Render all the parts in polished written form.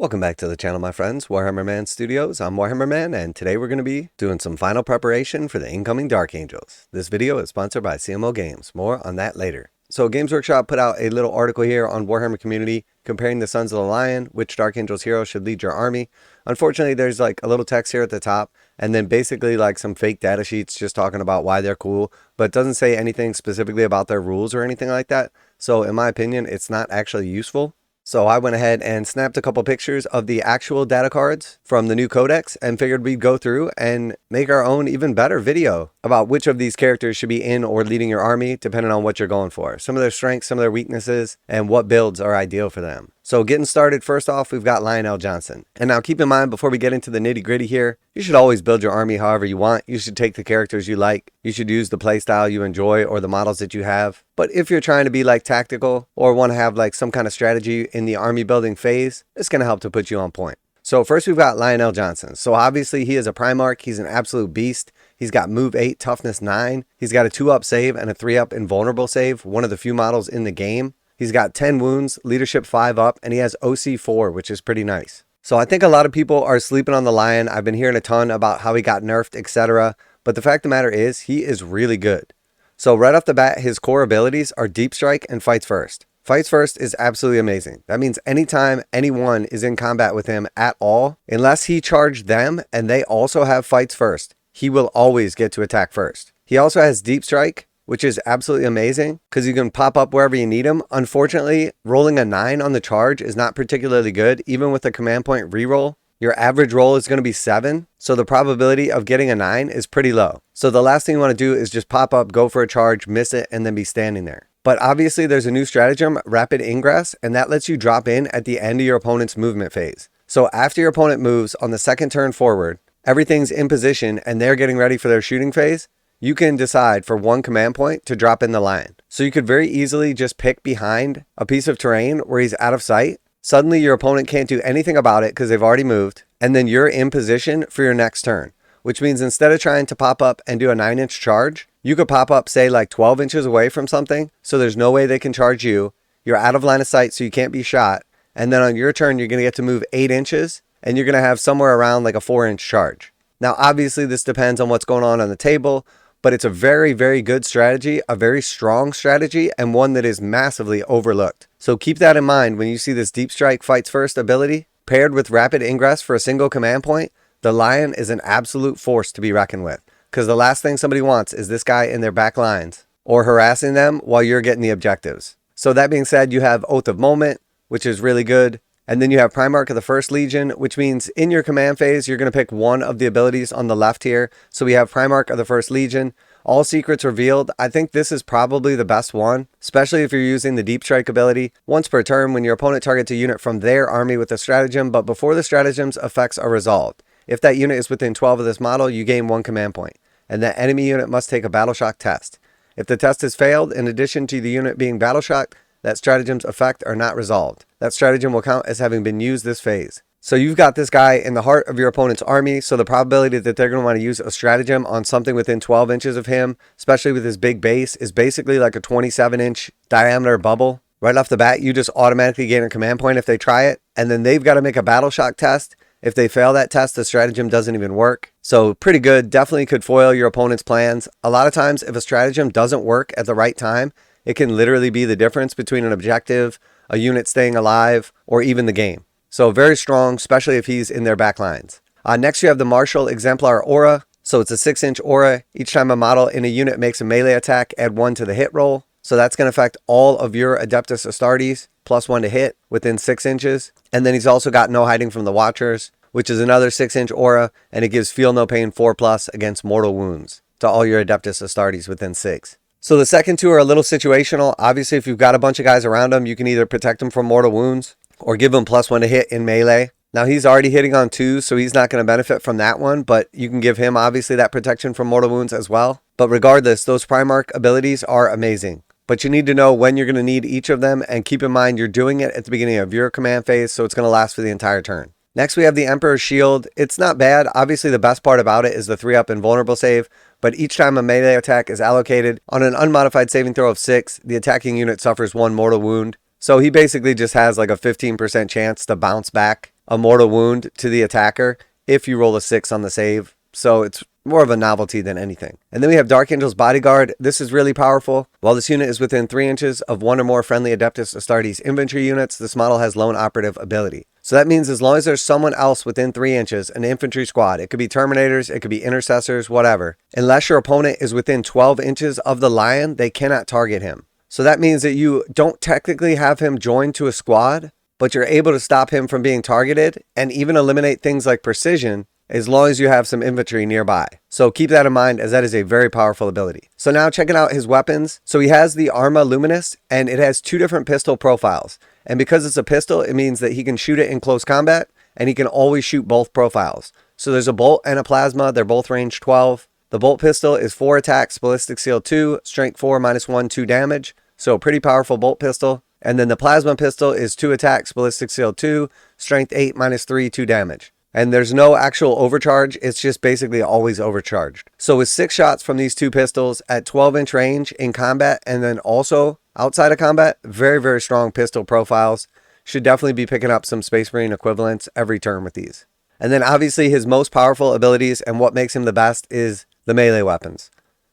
Welcome back to the channel, my friends. Warhammer Man Studios. I'm Warhammer Man, and today we're going to be doing some final preparation for the incoming Dark Angels. This video is sponsored by CMO Games. More on that later. So Games Workshop put out a little article here on Warhammer Community comparing the Sons of the Lion, which Dark Angels hero should lead your army. Unfortunately, there's like a little text here at the top, and then basically like some fake data sheets just talking about why they're cool, but it doesn't say anything specifically about their rules or anything like that. So in my opinion, it's not actually useful. So I went ahead and snapped a couple pictures of the actual data cards from the new Codex and figured we'd go through and make our own even better video about which of these characters should be in or leading your army, depending on what you're going for. Some of their strengths, some of their weaknesses, and what builds are ideal for them. So getting started, first off, we've got Lionel Johnson. And now keep in mind, before we get into the nitty gritty here, you should always build your army however you want. You should take the characters you like. You should use the playstyle you enjoy or the models that you have. But if you're trying to be like tactical or want to have like some kind of strategy in the army building phase, it's going to help to put you on point. So first we've got Lionel Johnson. So obviously he is a Primarch. He's an absolute beast. He's got move 8, toughness 9. He's got a 2-up save and a 3-up invulnerable save. One of the few models in the game. He's got 10 wounds, leadership 5 up, and he has OC 4, which is pretty nice. So I think a lot of people are sleeping on the Lion. I've been hearing a ton about how he got nerfed, etc. But the fact of the matter is, he is really good. So right off the bat, his core abilities are Deep Strike and Fights First. Fights First is absolutely amazing. That means anytime anyone is in combat with him at all, unless he charged them and they also have Fights First, he will always get to attack first. He also has Deep Strike, which is absolutely amazing because you can pop up wherever you need him. Unfortunately, rolling a 9 on the charge is not particularly good. Even with a command point reroll, your average roll is going to be 7. So the probability of getting a 9 is pretty low. So the last thing you want to do is just pop up, go for a charge, miss it, and then be standing there. But obviously there's a new stratagem, Rapid Ingress, and that lets you drop in at the end of your opponent's movement phase. So after your opponent moves on the second turn forward, everything's in position and they're getting ready for their shooting phase. You can decide for one command point to drop in the Lion. So you could very easily just pick behind a piece of terrain where he's out of sight. Suddenly your opponent can't do anything about it because they've already moved. And then you're in position for your next turn. Which means instead of trying to pop up and do a 9-inch charge, you could pop up, say, like 12 inches away from something. So there's no way they can charge you. You're out of line of sight, so you can't be shot. And then on your turn, you're going to get to move 8 inches. And you're going to have somewhere around like a 4-inch charge. Now, obviously, this depends on what's going on the table. But it's a very, very good strategy, a very strong strategy, and one that is massively overlooked. So keep that in mind when you see this Deep Strike Fights First ability paired with Rapid Ingress for a single command point. The Lion is an absolute force to be reckoned with, because the last thing somebody wants is this guy in their back lines or harassing them while you're getting the objectives. So that being said, you have Oath of Moment, which is really good. And then you have Primarch of the First Legion, which means in your command phase, you're going to pick one of the abilities on the left here. So we have Primarch of the First Legion, All Secrets Revealed. I think this is probably the best one, especially if you're using the Deep Strike ability. Once per turn, when your opponent targets a unit from their army with a stratagem, but before the stratagem's effects are resolved. If that unit is within 12 of this model, you gain 1 command point, and that enemy unit must take a Battle Shock test. If the test has failed, in addition to the unit being Battle Shocked, that stratagem's effect are not resolved. That stratagem will count as having been used this phase. So you've got this guy in the heart of your opponent's army, so the probability that they're going to want to use a stratagem on something within 12 inches of him, especially with his big base, is basically like a 27-inch diameter bubble. Right off the bat, you just automatically gain a command point if they try it, and then they've got to make a Battle Shock test. If they fail that test, the stratagem doesn't even work. So pretty good, definitely could foil your opponent's plans. A lot of times, if a stratagem doesn't work at the right time, it can literally be the difference between an objective, a unit staying alive, or even the game. So very strong, especially if he's in their back lines. Next, you have the Martial Exemplar Aura. So it's a 6-inch aura. Each time a model in a unit makes a melee attack, add 1 to the hit roll. So that's going to affect all of your Adeptus Astartes, plus 1 to hit within 6 inches. And then he's also got No Hiding from the Watchers, which is another 6-inch aura, and it gives Feel No Pain 4+ against mortal wounds to all your Adeptus Astartes within 6. So the second two are a little situational. Obviously, if you've got a bunch of guys around him, you can either protect them from mortal wounds or give him +1 to hit in melee. Now, he's already hitting on 2, so he's not going to benefit from that one, but you can give him, obviously, that protection from mortal wounds as well. But regardless, those Primarch abilities are amazing. But you need to know when you're going to need each of them, and keep in mind you're doing it at the beginning of your command phase, so it's going to last for the entire turn. Next, we have the Emperor's Shield. It's not bad. Obviously, the best part about it is the 3-up invulnerable save, but each time a melee attack is allocated, on an unmodified saving throw of 6, the attacking unit suffers 1 mortal wound. So he basically just has like a 15% chance to bounce back a mortal wound to the attacker if you roll a 6 on the save. So it's more of a novelty than anything. And then we have Dark Angel's Bodyguard. This is really powerful. While this unit is within 3 inches of one or more friendly Adeptus Astartes infantry units, this model has lone operative ability. So that means as long as there's someone else within 3 inches, an infantry squad, it could be Terminators, it could be Intercessors, whatever. Unless your opponent is within 12 inches of the lion, they cannot target him. So that means that you don't technically have him joined to a squad, but you're able to stop him from being targeted and even eliminate things like precision as long as you have some infantry nearby. So keep that in mind, as that is a very powerful ability. So now checking out his weapons. So he has the Arma Luminous, and it has 2 different pistol profiles. And because it's a pistol, it means that he can shoot it in close combat, and he can always shoot both profiles. So there's a bolt and a plasma. They're both range 12. The bolt pistol is 4 attacks, ballistic seal 2, strength 4, -1, 2 damage. So a pretty powerful bolt pistol. And then the plasma pistol is 2 attacks, ballistic seal 2, strength 8, -3, 2 damage. And there's no actual overcharge. It's just basically always overcharged. So with 6 shots from these 2 pistols at 12-inch range in combat, and then also outside of combat, very, very strong pistol profiles. Should definitely be picking up some Space Marine equivalents every turn with these. And then obviously his most powerful abilities and what makes him the best is the melee weapons.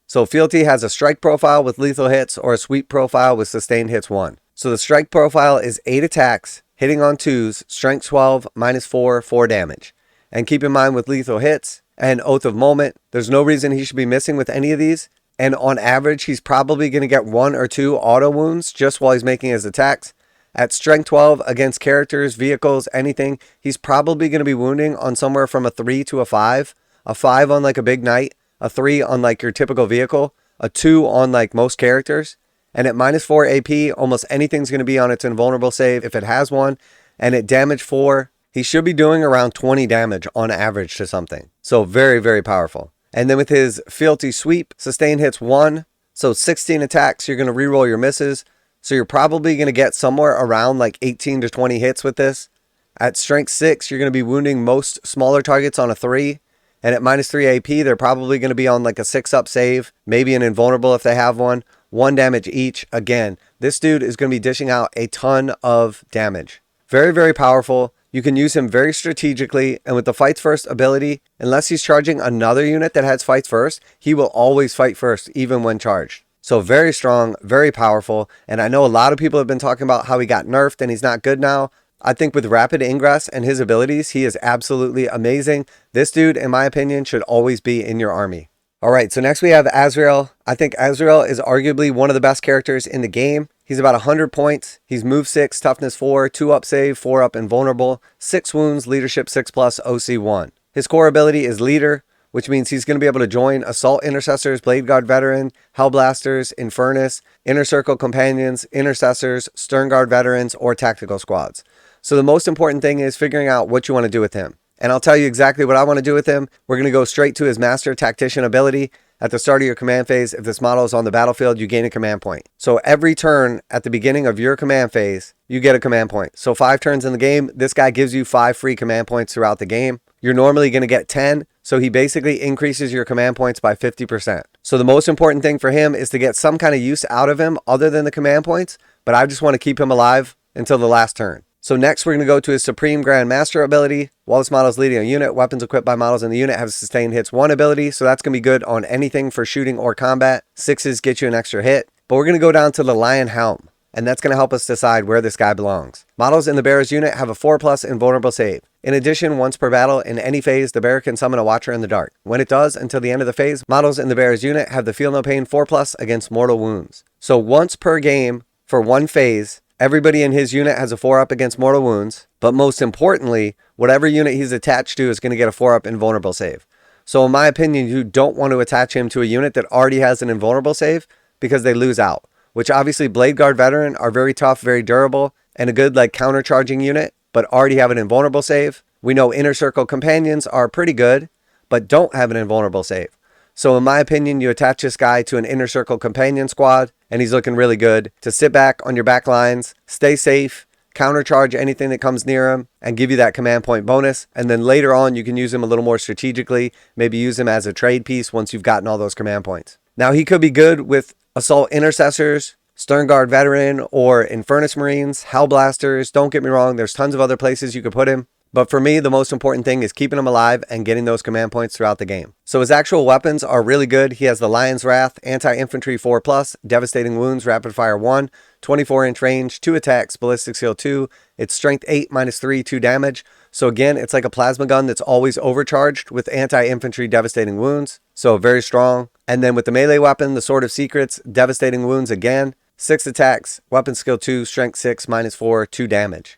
So Fealty has a strike profile with lethal hits or a sweep profile with sustained hits 1. So the strike profile is 8 attacks, hitting on 2s, strength 12, -4, 4 damage. And keep in mind with lethal hits and Oath of Moment, there's no reason he should be missing with any of these. And on average, he's probably going to get 1 or 2 auto wounds just while he's making his attacks. At strength 12 against characters, vehicles, anything, he's probably going to be wounding on somewhere from a 3 to a 5. A 5 on like a big knight, a 3 on like your typical vehicle, a 2 on like most characters. And at -4 AP, almost anything's going to be on its invulnerable save if it has one. And at damage 4, he should be doing around 20 damage on average to something. So very, very powerful. And then with his Fealty Sweep, sustain hits 1. So 16 attacks, you're going to reroll your misses. So you're probably going to get somewhere around like 18 to 20 hits with this. At strength 6, you're going to be wounding most smaller targets on a 3. And at -3 AP, they're probably going to be on like a 6-up save, maybe an invulnerable if they have one. 1 damage each. Again, this dude is going to be dishing out a ton of damage. Very, very powerful. You can use him very strategically, and with the Fights First ability, unless he's charging another unit that has Fights First, he will always fight first, even when charged. So very strong, very powerful, and I know a lot of people have been talking about how he got nerfed and he's not good now. I think with Rapid Ingress and his abilities, he is absolutely amazing. This dude, in my opinion, should always be in your army. Alright, so next we have Azrael. I think Azrael is arguably one of the best characters in the game. He's about 100 points. He's move 6, toughness 4, 2-up save, 4-up invulnerable, 6 wounds, leadership 6+, OC 1. His core ability is leader, which means he's going to be able to join Assault Intercessors, Blade Guard Veteran, Hellblasters, Infernus, Inner Circle Companions, Intercessors, Stern Guard Veterans, or Tactical Squads. So the most important thing is figuring out what you want to do with him. And I'll tell you exactly what I want to do with him. We're going to go straight to his Master Tactician ability. At the start of your command phase, if this model is on the battlefield, you gain a command point. So every turn at the beginning of your command phase, you get a command point. So 5 turns in the game, this guy gives you 5 free command points throughout the game. You're normally going to get 10, so he basically increases your command points by 50%. So the most important thing for him is to get some kind of use out of him other than the command points, but I just want to keep him alive until the last turn. So next we're going to go to his Supreme Grand Master ability. While this model is leading a unit, weapons equipped by models in the unit have sustained hits 1 ability, so that's going to be good on anything for shooting or combat. 6s get you an extra hit. But we're going to go down to the Lion Helm, and that's going to help us decide where this guy belongs. Models in the Bearer's unit have a 4+ invulnerable save. In addition, once per battle, in any phase, the Bearer can summon a Watcher in the dark. When it does, until the end of the phase, models in the Bearer's unit have the Feel No Pain 4+ against mortal wounds. So once per game, for one phase, everybody in his unit has a 4-up against mortal wounds, but most importantly, whatever unit he's attached to is going to get a 4-up invulnerable save. So in my opinion, you don't want to attach him to a unit that already has an invulnerable save because they lose out, which obviously Blade Guard Veteran are very tough, very durable, and a good like counter-charging unit, but already have an invulnerable save. We know Inner Circle Companions are pretty good, but don't have an invulnerable save. So in my opinion, you attach this guy to an Inner Circle Companion squad, and he's looking really good to sit back on your back lines, stay safe, countercharge anything that comes near him, and give you that command point bonus. And then later on, you can use him a little more strategically, maybe use him as a trade piece once you've gotten all those command points. Now, he could be good with Assault Intercessors, Stern Guard Veteran, or Infernus Marines, Hellblasters. Don't get me wrong, there's tons of other places you could put him. But for me, the most important thing is keeping him alive and getting those command points throughout the game. So his actual weapons are really good. He has the Lion's Wrath, Anti-Infantry 4+, Devastating Wounds, Rapid Fire 1, 24-inch range, 2 attacks, Ballistic Skill 2. It's Strength 8, -3, 2 damage. So again, it's like a plasma gun that's always overcharged with Anti-Infantry Devastating Wounds. So very strong. And then with the melee weapon, the Sword of Secrets, Devastating Wounds again, 6 attacks, Weapon Skill 2, Strength 6, -4, 2 damage.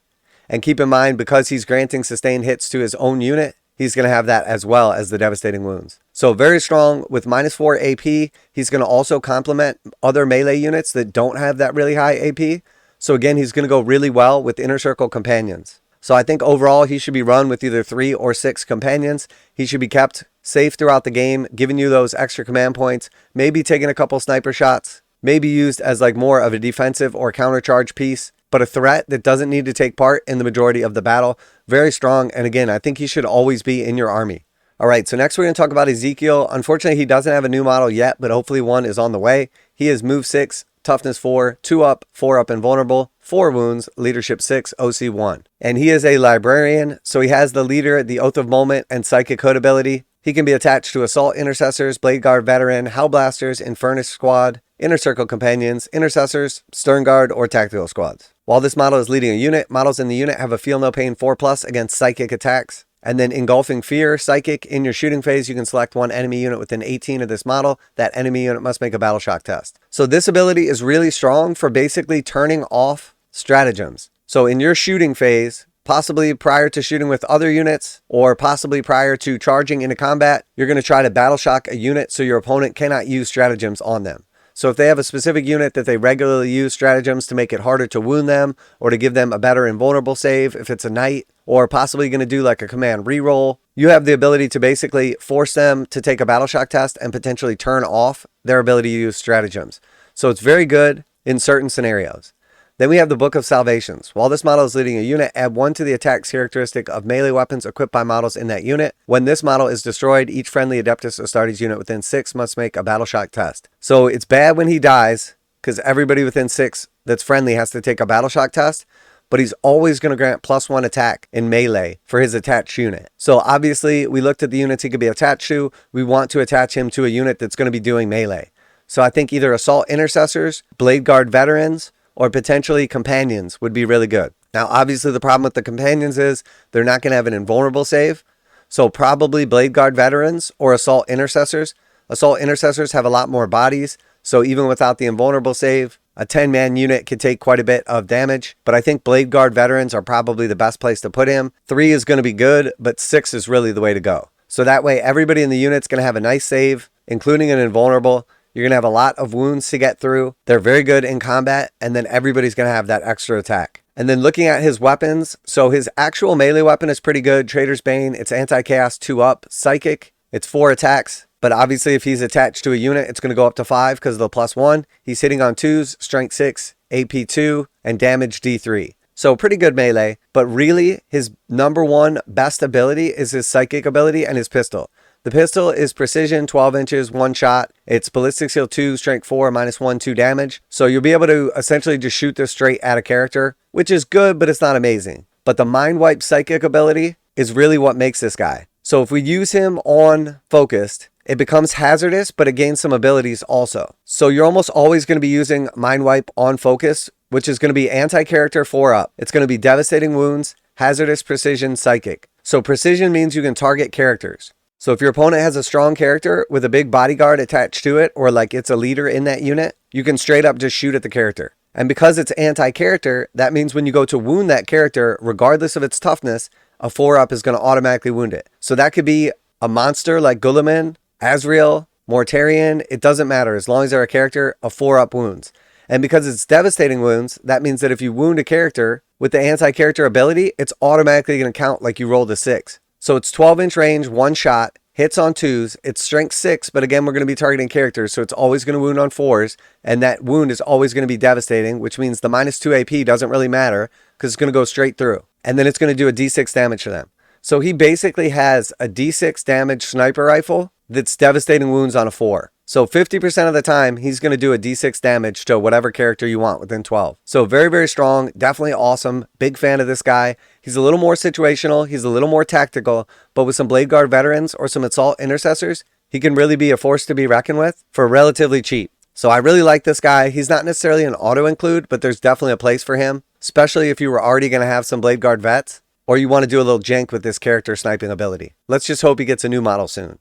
And keep in mind, because he's granting sustained hits to his own unit, he's going to have that as well as the Devastating Wounds. So very strong with -4 AP. He's going to also complement other melee units that don't have that really high AP. So again, he's going to go really well with Inner Circle companions. So I think overall he should be run with either 3 or 6 companions. He should be kept safe throughout the game, giving you those extra command points, maybe taking a couple sniper shots, maybe used as like more of a defensive or countercharge piece, but a threat that doesn't need to take part in the majority of the battle. Very strong. And again, I think he should always be in your army. All right, so next we're going to talk about Ezekiel. Unfortunately, he doesn't have a new model yet, but hopefully one is on the way. He is Move 6, Toughness 4, 2 up, 4 up invulnerable, 4 wounds, Leadership 6, OC 1. And he is a librarian, so he has the leader, the Oath of Moment, and Psychic Hood ability. He can be attached to Assault Intercessors, Blade Guard Veteran, Howlblasters, Infernus Squad, Inner Circle Companions, Intercessors, Stern Guard, or Tactical Squads. While this model is leading a unit, models in the unit have a Feel No Pain 4+ against Psychic attacks. And then Engulfing Fear, Psychic, in your shooting phase, you can select one enemy unit within 18 of this model. That enemy unit must make a Battle Shock test. So this ability is really strong for basically turning off stratagems. So in your shooting phase, possibly prior to shooting with other units, or possibly prior to charging into combat, you're going to try to Battle Shock a unit so your opponent cannot use stratagems on them. So if they have a specific unit that they regularly use stratagems to make it harder to wound them, or to give them a better invulnerable save if it's a knight, or possibly going to do like a command reroll, you have the ability to basically force them to take a Battle Shock test and potentially turn off their ability to use stratagems. So it's very good in certain scenarios. Then we have the Book of Salvations. While this model is leading a unit, add 1 to the attack characteristic of melee weapons equipped by models in that unit. When this model is destroyed, each friendly Adeptus Astartes unit within 6 must make a Battle Shock test. So it's bad when he dies, because everybody within 6 that's friendly has to take a Battle Shock test, but he's always going to grant +1 attack in melee for his attached unit. So obviously, we looked at the units he could be attached to. We want to attach him to a unit that's going to be doing melee. So I think either Assault Intercessors, Blade Guard Veterans, or potentially companions would be really good. Now, obviously, the problem with the companions is they're not going to have an invulnerable save. So probably Blade Guard Veterans or Assault Intercessors. Assault Intercessors have a lot more bodies. So even without the invulnerable save, a 10-man unit could take quite a bit of damage. But I think Blade Guard Veterans are probably the best place to put him. 3 is going to be good, but 6 is really the way to go. So that way, everybody in the unit's going to have a nice save, including an invulnerable. You're going to have a lot of wounds to get through. They're very good in combat, and then everybody's going to have that extra attack. And then looking at his weapons, so his actual melee weapon is pretty good. Trader's Bane, it's Anti-Chaos 2 up. Psychic, it's 4 attacks. But obviously if he's attached to a unit, it's going to go up to 5 because of the +1. He's hitting on 2s, Strength 6, AP 2, and Damage D3. So pretty good melee, but really his #1 best ability is his Psychic ability and his pistol. The pistol is precision, 12 inches, 1 shot. It's Ballistic Skill 2, Strength 4, -1, 2 damage. So you'll be able to essentially just shoot this straight at a character, which is good, but it's not amazing. But the Mind Wipe Psychic ability is really what makes this guy. So if we use him on Focused, it becomes hazardous, but it gains some abilities also. So you're almost always going to be using Mind Wipe on Focus, which is going to be anti-character 4 up. It's going to be Devastating Wounds, Hazardous, Precision, Psychic. So Precision means you can target characters. So if your opponent has a strong character with a big bodyguard attached to it, or like it's a leader in that unit, you can straight up just shoot at the character. And because it's anti-character, that means when you go to wound that character, regardless of its toughness, a 4 up is going to automatically wound it. So that could be a monster like Guilliman, Azrael, Mortarion, it doesn't matter. As long as they're a character, a 4 up wounds. And because it's Devastating Wounds, that means that if you wound a character with the anti-character ability, it's automatically going to count like you rolled a 6. So it's 12-inch range, 1 shot, hits on 2s, it's Strength 6, but again, we're going to be targeting characters, so it's always going to wound on 4s, and that wound is always going to be devastating, which means the -2 AP doesn't really matter, because it's going to go straight through. And then it's going to do a D6 damage to them. So he basically has a D6 damage sniper rifle that's devastating wounds on a 4. So 50% of the time, he's going to do a d6 damage to whatever character you want within 12. So very, very strong. Definitely awesome. Big fan of this guy. He's a little more situational. He's a little more tactical. But with some Blade Guard veterans or some Assault Intercessors, he can really be a force to be reckoned with for relatively cheap. So I really like this guy. He's not necessarily an auto-include, but there's definitely a place for him, especially if you were already going to have some Blade Guard vets, or you want to do a little jank with this character sniping ability. Let's just hope he gets a new model soon.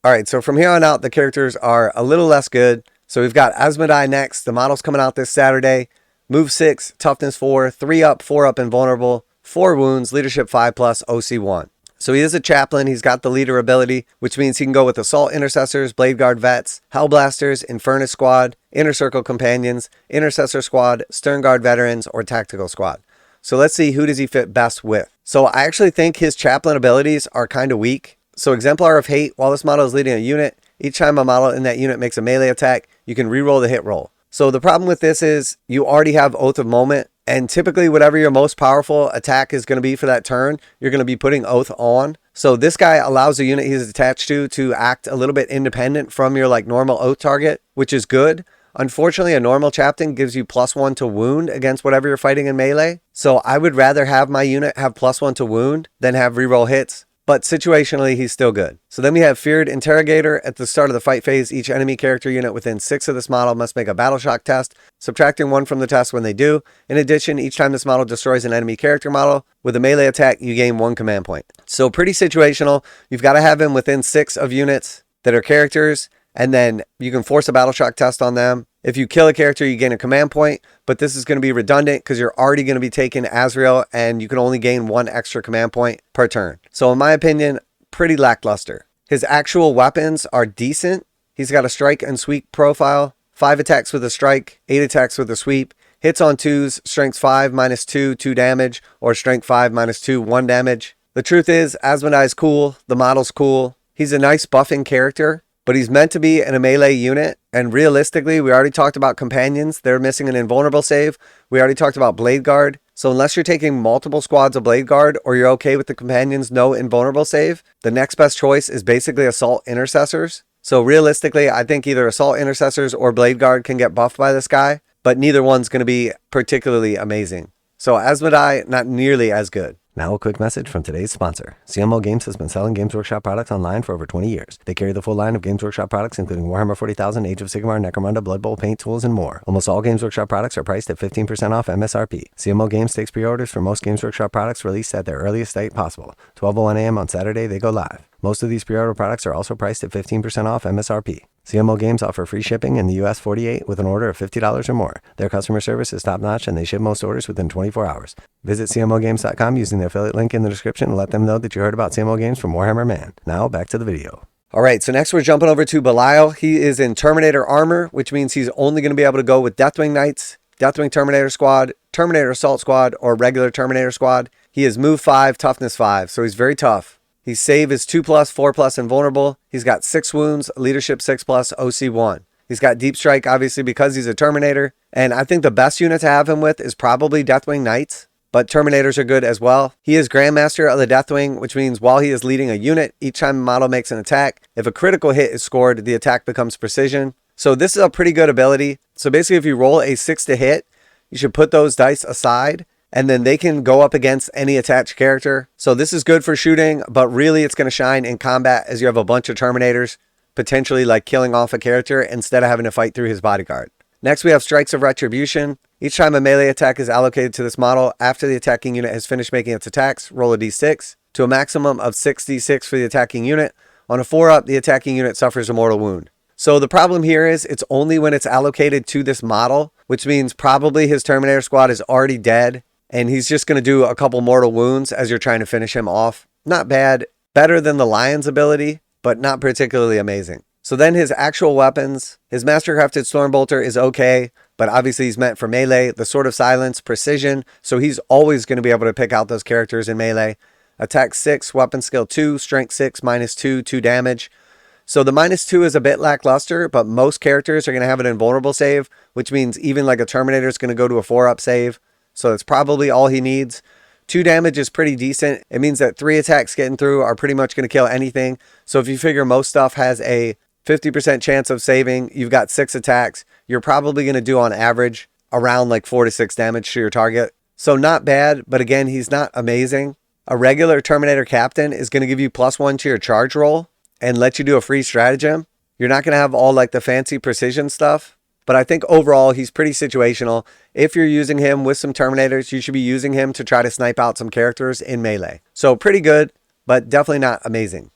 Alright, so from here on out, the characters are a little less good. So we've got Asmodai next. The model's coming out this Saturday. Move 6, toughness 4, 3 up, 4 up invulnerable, 4 wounds, leadership 5+, OC 1. So he is a chaplain. He's got the leader ability, which means he can go with Assault Intercessors, Blade Guard Vets, Hellblasters, Infernus Squad, Inner Circle Companions, Intercessor Squad, Stern Guard Veterans, or Tactical Squad. So let's see, who does he fit best with? So I actually think his chaplain abilities are kind of weak. So Exemplar of Hate, while this model is leading a unit, each time a model in that unit makes a melee attack, you can reroll the hit roll. So the problem with this is you already have Oath of Moment, and typically whatever your most powerful attack is going to be for that turn, you're going to be putting Oath on. So this guy allows the unit he's attached to act a little bit independent from your like normal Oath target, which is good. Unfortunately, a normal Chaplain gives you +1 to wound against whatever you're fighting in melee. So I would rather have my unit have +1 to wound than have reroll hits. But situationally, he's still good. So then we have Feared Interrogator. At the start of the fight phase, each enemy character unit within 6 of this model must make a Battle Shock test, subtracting 1 from the test when they do. In addition, each time this model destroys an enemy character model with a melee attack, you gain 1 command point. So pretty situational. You've got to have him within 6 of units that are characters, and then you can force a Battle Shock test on them. If you kill a character, you gain a command point, but this is going to be redundant because you're already going to be taking Azrael and you can only gain 1 extra command point per turn. So in my opinion, pretty lackluster. His actual weapons are decent. He's got a strike and sweep profile, 5 attacks with a strike, 8 attacks with a sweep, hits on 2s, strength 5 -2, 2 damage, or strength 5 -2, 1 damage. The truth is, Asmodai's cool, the model's cool. He's a nice buffing character, but he's meant to be in a melee unit, and realistically, we already talked about companions. They're missing an invulnerable save. We already talked about Blade Guard. So unless you're taking multiple squads of Blade Guard, or you're okay with the companions no invulnerable save, the next best choice is basically Assault Intercessors. So realistically, I think either Assault Intercessors or Blade Guard can get buffed by this guy, but neither one's going to be particularly amazing. So Asmodai, not nearly as good. Now a quick message from today's sponsor. CMO Games has been selling Games Workshop products online for over 20 years. They carry the full line of Games Workshop products, including Warhammer 40,000, Age of Sigmar, Necromunda, Blood Bowl, paint tools, and more. Almost all Games Workshop products are priced at 15% off MSRP. CMO Games takes pre-orders for most Games Workshop products released at their earliest date possible. 12:01 a.m. on Saturday, they go live. Most of these pre-order products are also priced at 15% off MSRP. CMO Games offer free shipping in the US 48 with an order of $50 or more. Their customer service is top-notch and they ship most orders within 24 hours. Visit CMOGames.com using the affiliate link in the description and let them know that you heard about CMO Games from Warhammer Man. Now, back to the video. Alright, so next we're jumping over to Belial. He is in Terminator armor, which means he's only going to be able to go with Deathwing Knights, Deathwing Terminator Squad, Terminator Assault Squad, or regular Terminator Squad. He is move 5, toughness 5, so he's very tough. His save is 2+, 4+, invulnerable. He's got 6 wounds, leadership 6+, OC 1. He's got deep strike, obviously, because he's a Terminator. And I think the best unit to have him with is probably Deathwing Knights, but Terminators are good as well. He is Grandmaster of the Deathwing, which means while he is leading a unit, each time a model makes an attack, if a critical hit is scored, the attack becomes precision. So this is a pretty good ability. So basically, if you roll a 6 to hit, you should put those dice aside, and then they can go up against any attached character. So this is good for shooting, but really it's going to shine in combat as you have a bunch of Terminators potentially like killing off a character instead of having to fight through his bodyguard. Next we have Strikes of Retribution. Each time a melee attack is allocated to this model, after the attacking unit has finished making its attacks, roll a d6 to a maximum of 6d6 for the attacking unit. On a 4-up, the attacking unit suffers a mortal wound. So the problem here is it's only when it's allocated to this model, which means probably his Terminator squad is already dead, and he's just going to do a couple mortal wounds as you're trying to finish him off. Not bad. Better than the Lion's ability, but not particularly amazing. So then his actual weapons, his Mastercrafted Stormbolter is okay, but obviously he's meant for melee. The Sword of Silence, precision, so he's always going to be able to pick out those characters in melee. Attack 6, weapon skill 2, strength 6, -2, 2 damage. So the -2 is a bit lackluster, but most characters are going to have an invulnerable save, which means even like a Terminator is going to go to a 4-up save. So that's probably all he needs. 2 damage is pretty decent. It means that 3 attacks getting through are pretty much going to kill anything. So if you figure most stuff has a 50% chance of saving, you've got 6 attacks, you're probably going to do on average around like 4 to 6 damage to your target. So not bad, but again, he's not amazing. A regular Terminator Captain is going to give you +1 to your charge roll and let you do a free stratagem. You're not going to have all like the fancy precision stuff. But I think overall, he's pretty situational. If you're using him with some Terminators, you should be using him to try to snipe out some characters in melee. So pretty good, but definitely not amazing.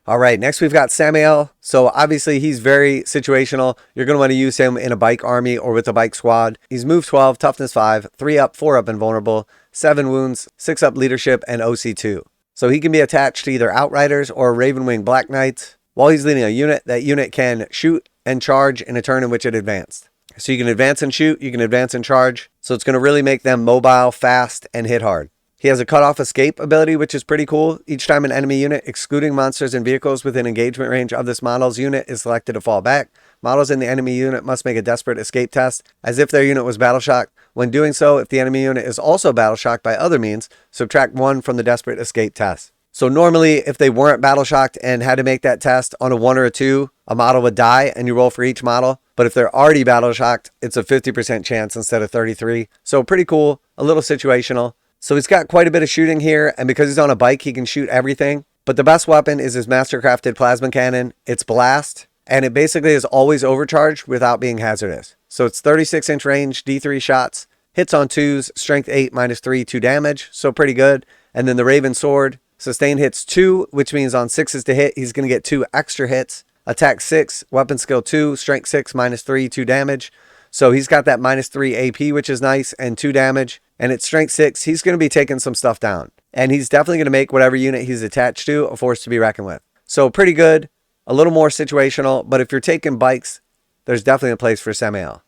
All right, next we've got Samael. So obviously he's very situational. You're going to want to use him in a bike army or with a bike squad. He's move 12, toughness 5, 3 up, 4 up invulnerable, 7 wounds, 6 up leadership, and OC 2. So he can be attached to either Outriders or Ravenwing Black Knights. While he's leading a unit, that unit can shoot and charge in a turn in which it advanced. So you can advance and shoot, you can advance and charge. So it's going to really make them mobile, fast, and hit hard. He has a cutoff escape ability, which is pretty cool. Each time an enemy unit, excluding monsters and vehicles within engagement range of this model's unit, is selected to fall back, models in the enemy unit must make a desperate escape test as if their unit was battle shocked. When doing so, if the enemy unit is also battle shocked by other means, subtract 1 from the desperate escape test. So normally, if they weren't battle shocked and had to make that test on a 1 or a 2, a model would die and you roll for each model. But if they're already battle shocked, it's a 50% chance instead of 33. So pretty cool, a little situational. So he's got quite a bit of shooting here, and because he's on a bike, he can shoot everything. But the best weapon is his mastercrafted plasma cannon. It's blast, and it basically is always overcharged without being hazardous. So it's 36-inch range, D3 shots, hits on 2s, strength 8, -3, 2 damage, so pretty good. And then the Raven Sword, sustain hits 2, which means on 6s to hit, he's going to get 2 extra hits. Attack 6, weapon skill 2, strength 6, -3, 2 damage. So he's got that -3 AP, which is nice, and 2 damage. And at strength 6, he's going to be taking some stuff down. And he's definitely going to make whatever unit he's attached to a force to be reckoned with. So pretty good, a little more situational, but if you're taking bikes, there's definitely a place for Samael.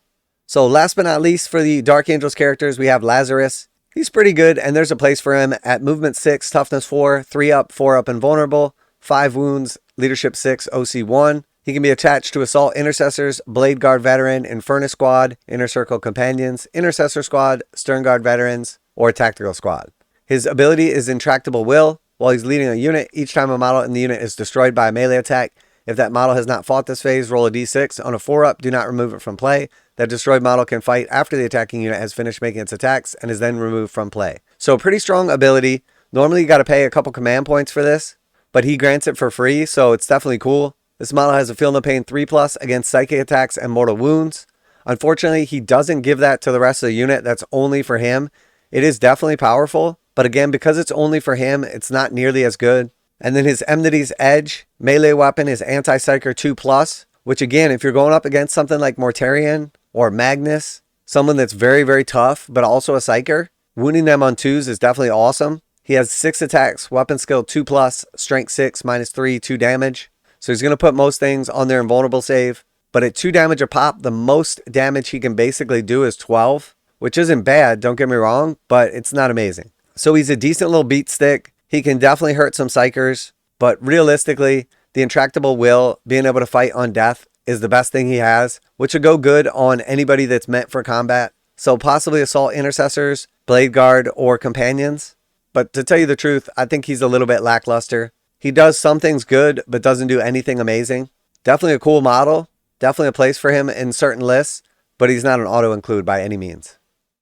So last but not least, for the Dark Angels characters, we have Lazarus. He's pretty good, and there's a place for him at movement 6, toughness 4, 3 up, 4 up invulnerable, 5 wounds, leadership 6, OC 1. He can be attached to Assault Intercessors, Blade Guard Veteran, Inferno Squad, Inner Circle Companions, Intercessor Squad, Stern Guard Veterans, or Tactical Squad. His ability is Intractable Will. While he's leading a unit, each time a model in the unit is destroyed by a melee attack, if that model has not fought this phase, roll a d6. On a 4-up, do not remove it from play. That destroyed model can fight after the attacking unit has finished making its attacks and is then removed from play. So pretty strong ability. Normally you got to pay a couple command points for this, but he grants it for free, so it's definitely cool. This model has a Feel No Pain 3+ against psychic attacks and mortal wounds. Unfortunately, he doesn't give that to the rest of the unit. That's only for him. It is definitely powerful, but again, because it's only for him, it's not nearly as good. And then his Enmity's Edge melee weapon is Anti-Psyker 2+, which again, if you're going up against something like Mortarion or Magnus, someone that's very, very tough, but also a Psyker, wounding them on 2s is definitely awesome. He has 6 attacks, weapon skill 2+, strength 6, -3, 2 damage. So he's going to put most things on their invulnerable save. But at 2 damage a pop, the most damage he can basically do is 12, which isn't bad, don't get me wrong, but it's not amazing. So he's a decent little beat stick. He can definitely hurt some Psychers, but realistically, the Intractable Will, being able to fight on death, is the best thing he has, which would go good on anybody that's meant for combat. So possibly Assault Intercessors, Blade Guard, or Companions. But to tell you the truth, I think he's a little bit lackluster. He does some things good, but doesn't do anything amazing. Definitely a cool model. Definitely a place for him in certain lists, but he's not an auto-include by any means.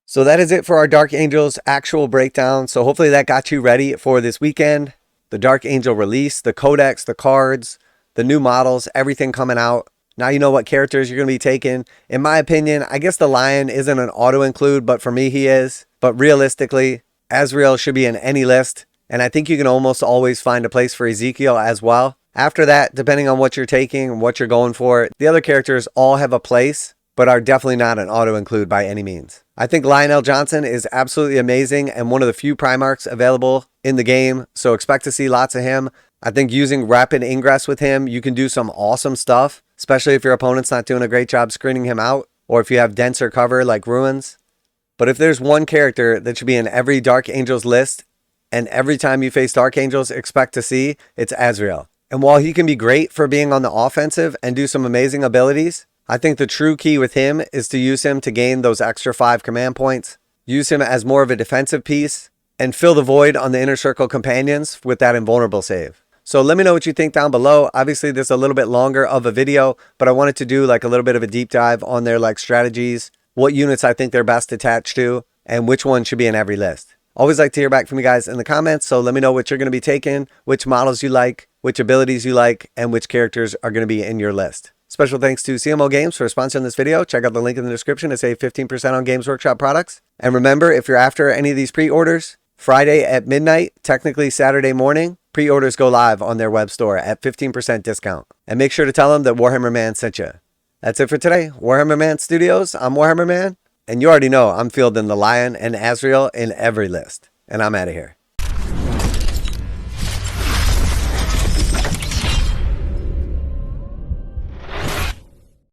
So that is it for our Dark Angels actual breakdown. So hopefully that got you ready for this weekend. The Dark Angel release, the Codex, the cards, the new models, everything coming out. Now you know what characters you're going to be taking. In my opinion, I guess the Lion isn't an auto-include, but for me he is. But realistically, Azrael should be in any list. And I think you can almost always find a place for Ezekiel as well. After that, depending on what you're taking and what you're going for, the other characters all have a place, but are definitely not an auto-include by any means. I think Lionel Johnson is absolutely amazing and one of the few Primarchs available in the game, so expect to see lots of him. I think using Rapid Ingress with him, you can do some awesome stuff, especially if your opponent's not doing a great job screening him out, or if you have denser cover like Ruins. But if there's one character that should be in every Dark Angels list, and every time you face Dark Angels expect to see, it's Azrael. And while he can be great for being on the offensive and do some amazing abilities, I think the true key with him is to use him to gain those extra 5 command points. Use him as more of a defensive piece and fill the void on the Inner Circle companions with that invulnerable save. So let me know what you think down below. Obviously, this is a little bit longer of a video, but I wanted to do like a little bit of a deep dive on their like strategies, what units I think they're best attached to, and which one should be in every list. Always like to hear back from you guys in the comments, so let me know what you're going to be taking, which models you like, which abilities you like, and which characters are going to be in your list. Special thanks to CMO Games for sponsoring this video. Check out the link in the description to save 15% on Games Workshop products. And remember, if you're after any of these pre-orders, Friday at midnight, technically Saturday morning, pre-orders go live on their web store at 15% discount. And make sure to tell them that Warhammer Man sent you. That's it for today. Warhammer Man Studios, I'm Warhammer Man. And you already know I'm fielding the Lion and Azrael in every list. And I'm out of here.